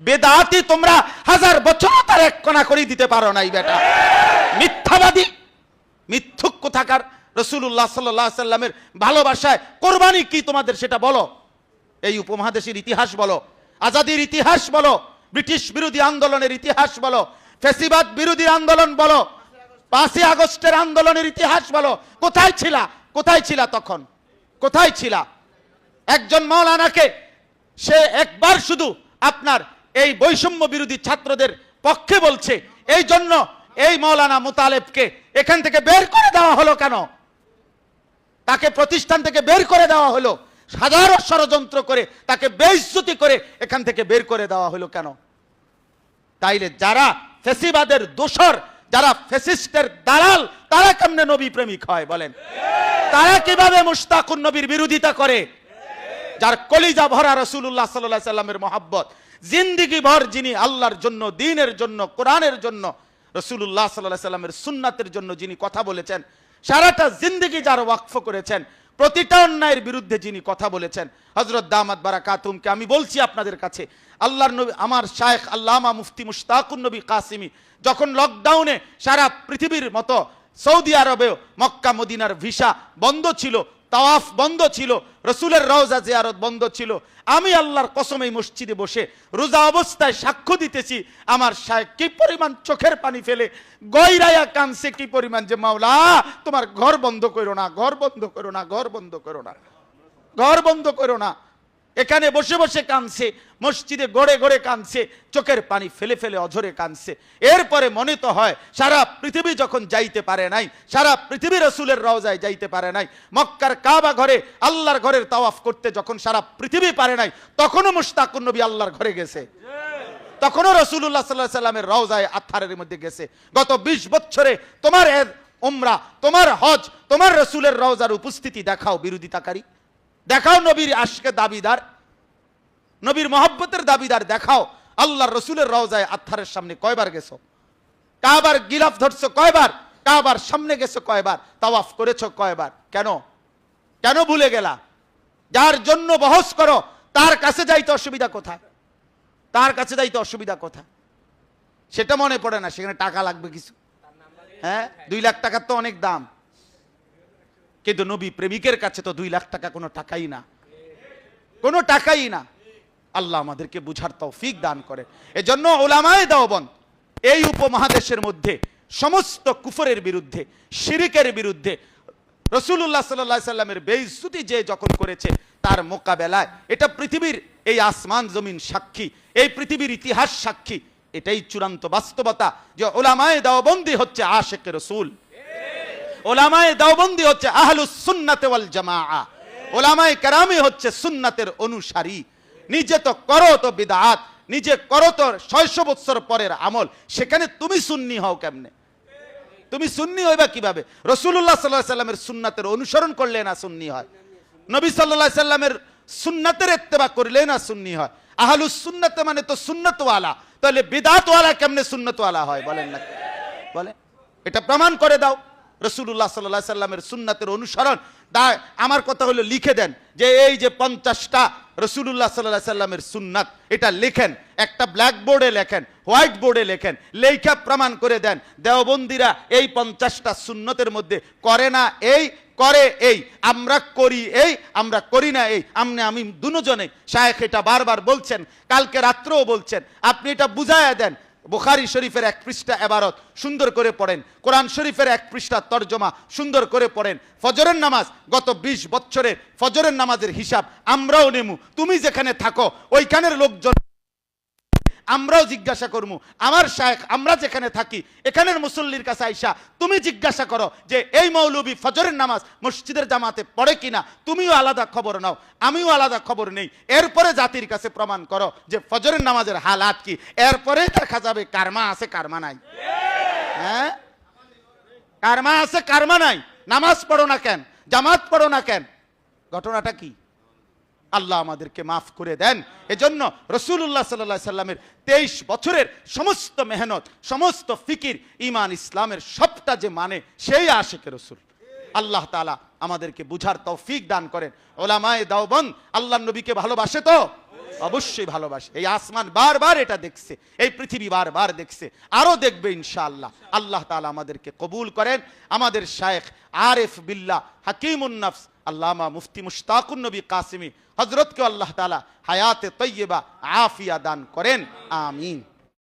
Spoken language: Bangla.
বেদাতি তোমরা হাজার বছর তার এক কণা করে দিতে পারো নাই বেটা, মিথ্যাবাদী, মিথ্যুক কোথাকার। রাসূলুল্লাহ সাল্লাল্লাহু আলাইহি সাল্লামের ভালোবাসায় কোরবানি কি তোমাদের সেটা বলো। এই উপমহাদেশের ইতিহাস বলো, আজাদির ইতিহাস বলো, ব্রিটিশ বিরোধী আন্দোলনের ইতিহাস বলো, ফ্যাসিবাদ বিরোধী আন্দোলন বলো, 5ই আগস্টের আন্দোলনের ইতিহাস বলো। কোথায় ছিলা, কোথায় ছিলা তখন, কোথায় ছিলা? একজন মাওলানাকে সে একবার শুধু আপনার এই বৈষম্য বিরোধী ছাত্রদের পক্ষে বলছে, এই জন্য এই মাওলানা মুতালেবকে এখান থেকে বের করে দেওয়া হলো কেন? তাকে প্রতিষ্ঠান থেকে বের করে দেওয়া হলো, হাজারো ষড়যন্ত্র করে তাকে বেইজ্জতি করে এখান থেকে বের করে দেওয়া হলো কেন? তাইলে যারা ফ্যাসিবাদের দোসর, যারা ফ্যাসিস্টের দালাল, তারা কেমনে নবী প্রেমিক হয় বলেন? তারা কিভাবে মুশতাকুন নবীর বিরোধিতা করে? যার কলিজা ভরা রাসূলুল্লাহ সাল্লাল্লাহু আলাইহি সাল্লামের মহব্বত, জিন্দেগি ভর যিনি আল্লাহর জন্য, দ্বীনের জন্য, কোরআনের জন্য, রাসূলুল্লাহ সাল্লাল্লাহু আলাইহি সাল্লামের সুন্নাতের জন্য যিনি কথা বলেছেন, সারাটা জিন্দেগি যার ওয়াকফ করেছেন, প্রতিটা অন্যায়ের বিরুদ্ধে যিনি কথা বলেছেন, হযরত দামাত বারাকাতুহুমকে আমি বলছি আপনাদের কাছে, আল্লাহর নবী আমার শায়েখ আল্লামা মুফতি মুশতাকুন নবী কাসিমি যখন লকডাউনে সারা পৃথিবীর মতো সৌদি আরবেও মক্কা মদিনার ভিসা বন্ধ ছিল, তাওয়াফ বন্ধ ছিল, রসুলের রওজা জিয়ারত বন্ধ ছিল, আমি আল্লাহর কসম এই মসজিদে বসে রোজা অবস্থায় সাক্ষ্য দিতেছি, আমার শায়েখ কি পরিমাণ চোখের পানি ফেলে গয়রায়া কানছে, কি পরিমাণ যে মাওলা তোমার ঘর বন্ধ করো না, ঘর বন্ধ করো না, ঘর বন্ধ করো না, ঘর বন্ধ করো না। এখানে বসে বসে কানছে, মসজিদে গড়ে গড়ে কানছে, চোখের পানি ফেলে ফেলে অঝরে কানছে। এরপরে মনে তো হয় সারা পৃথিবী যখন যাইতে পারে নাই, সারা পৃথিবী রাসূলের রওজায় যাইতে পারে নাই, মক্কার কাবা ঘরে আল্লাহর ঘরের তাওয়াফ করতে যখন সারা পৃথিবী পারে নাই, তখনও মুশতাকুন নবী আল্লাহর ঘরে গেছে, তখনও রাসূলুল্লাহ সাল্লাল্লাহু আলাইহি সাল্লামের রওজায় আত্মারের মধ্যে গেছে। গত 20 বছরে তোমার উমরা, তোমার হজ, তোমার রাসূলের রওজার উপস্থিতি দেখাও বিরোধিতাকারী, দেখাও নবীর আশকে দাবিদার, নবীর মহব্বতের দাবিদার দেখাও। আল্লাহর রসুলের রওজায় আত্মারের সামনে কয়বার গেছো? কাবার গিলাফ ধরছো কয়বার? কাবার সামনে গেছো কয়বার? তাওয়াফ করেছো কয়বার? কেন, কেন ভুলে গেলা? যার জন্য বহস করো তার কাছে যাইতে অসুবিধা কোথায়? তার কাছে যাইতে অসুবিধা কোথায়? সেটা মনে পড়ে না, সেখানে টাকা লাগবে কিছু। হ্যাঁ, 2 লাখ টাকার তো অনেক দাম, কিন্তু নবী প্রেমিকের কাছে তো 2 লাখ টাকা কোনো টাকাই না, কোনো টাকাই না। আল্লাহ আমাদেরকে বুঝার তৌফিক দান করে। এজন্য উলামায়ে দেওবন্দ এই উপমহাদেশের মধ্যে সমস্ত কুফরের বিরুদ্ধে, শিরিকের বিরুদ্ধে, রাসূলুল্লাহ সাল্লাল্লাহু আলাইহি সাল্লামের বেইজ্জতি যে যখন করেছে তার মোকাবেলায়, এটা পৃথিবীর এই আসমান জমিন সাক্ষী, এই পৃথিবীর ইতিহাস সাক্ষী, এটাই চূড়ান্ত বাস্তবতা যে উলামায়ে দেওবন্দি হচ্ছে আশিকে রাসূল, উলামায়ে দেওবন্দি হচ্ছে আহলুস সুন্নাত ওয়াল জামাআ, উলামায়ে কেরামি হচ্ছে সুন্নাতের অনুসারী। নিজে তো করো তো বিদআত, নিজে করো তো 600 বছর পরের আমল, সেখানে তুমি সুন্নি হও কেমনে? তুমি সুন্নি হইবা কিভাবে? রাসূলুল্লাহ সাল্লাল্লাহু আলাইহি সাল্লামের সুন্নাতের অনুসরণ করলে না সুন্নি হয়, নবী সাল্লাল্লাহু আলাইহি সাল্লামের সুন্নাতের ইত্তেবা করলে না সুন্নি হয়। আহলুস সুন্নাত মানে তো সুন্নাত ওয়ালা, তাহলে বিদআত ওয়ালা কেমনে সুন্নাত ওয়ালা হয় বলেন না? বলে এটা প্রমাণ করে দাও। রাসূলুল্লাহ সাল্লাল্লাহু আলাইহি সাল্লামের সুন্নাতের অনুসরণ, আমার কথা হলো লিখে দেন যে এই যে 50টা রাসূলুল্লাহ সাল্লাল্লাহু আলাইহি সাল্লামের সুন্নাত, এটা লিখেন, একটা ব্ল্যাক বোর্ডে লেখেন, হোয়াইট বোর্ডে লেখেন, লেখা প্রমাণ করে দেন দেওবন্দিরা এই 50টা সুন্নতের মধ্যে করে না এই, করে এই, আমরা করি এই, আমরা করি না এই। আমি দুজনে শায়েখ এটা বারবার বলছেন, কালকে রাত্রেও বলছেন, আপনি এটা বুঝায়া দেন। বুখারী শরীফের 1 পৃষ্ঠা ইবারত সুন্দর করে পড়েন, কোরআন শরীফের 1 পৃষ্ঠা তরজমা সুন্দর করে পড়েন। ফজরের নামাজ, গত 20 বছরে ফজরের নামাজের হিসাব আমরাও নেমু, তুমি যেখানে থাকো ওইখানের লোকজন আমরাও জিজ্ঞাসা করবো। আমার শায়েখ আমরা যেখানে থাকি এখানের মুসল্লির কাছে আইসা তুমি জিজ্ঞাসা করো যে এই মৌলবী ফজরের নামাজ মসজিদের জামাতে পড়ে কিনা, তুমিও আলাদা খবর নাও, আমিও আলাদা খবর নেই। এরপরে জাতির কাছে প্রমাণ করো যে ফজরের নামাজের হালাত কি, এরপরে দেখা যাবে কারমা আছে কারমা নাই। হ্যাঁ, কারমা আছে কারমা নাই, নামাজ পড়ো না কেন, জামাত পড়ো না কেন, ঘটনাটা কি? আল্লাহ আমাদেরকে মাফ করে দেন। এজন্য রাসূলুল্লাহ সাল্লাল্লাহু আলাইহি সাল্লামের 23 বছরের সমস্ত মেহনত, সমস্ত ফিকির, ঈমান ইসলামের সবটা যে মানে সেই আশিকে রাসূল। আল্লাহ তাআলা আমাদেরকে বুঝার তৌফিক দান করেন। উলামায়ে দেওবন্দ আল্লাহর নবীকে ভালোবাসে তো? অবশ্যই ভালোবাসে। এই আসমান বারবার এটা দেখছে, এই পৃথিবী বারবার দেখছে, আরো দেখবে ইনশাআল্লাহ। আল্লাহ তাআলা আমাদেরকে কবুল করেন। আমাদের শায়েখ আরিফ বিল্লাহ হাকিমুন নফস আল্লামা মুফতি মুশতাকুন নবী কাসিমি হযরতকে আল্লাহ তাআলা হায়াতে তৈয়বা আফিয়া দান করেন, আমিন।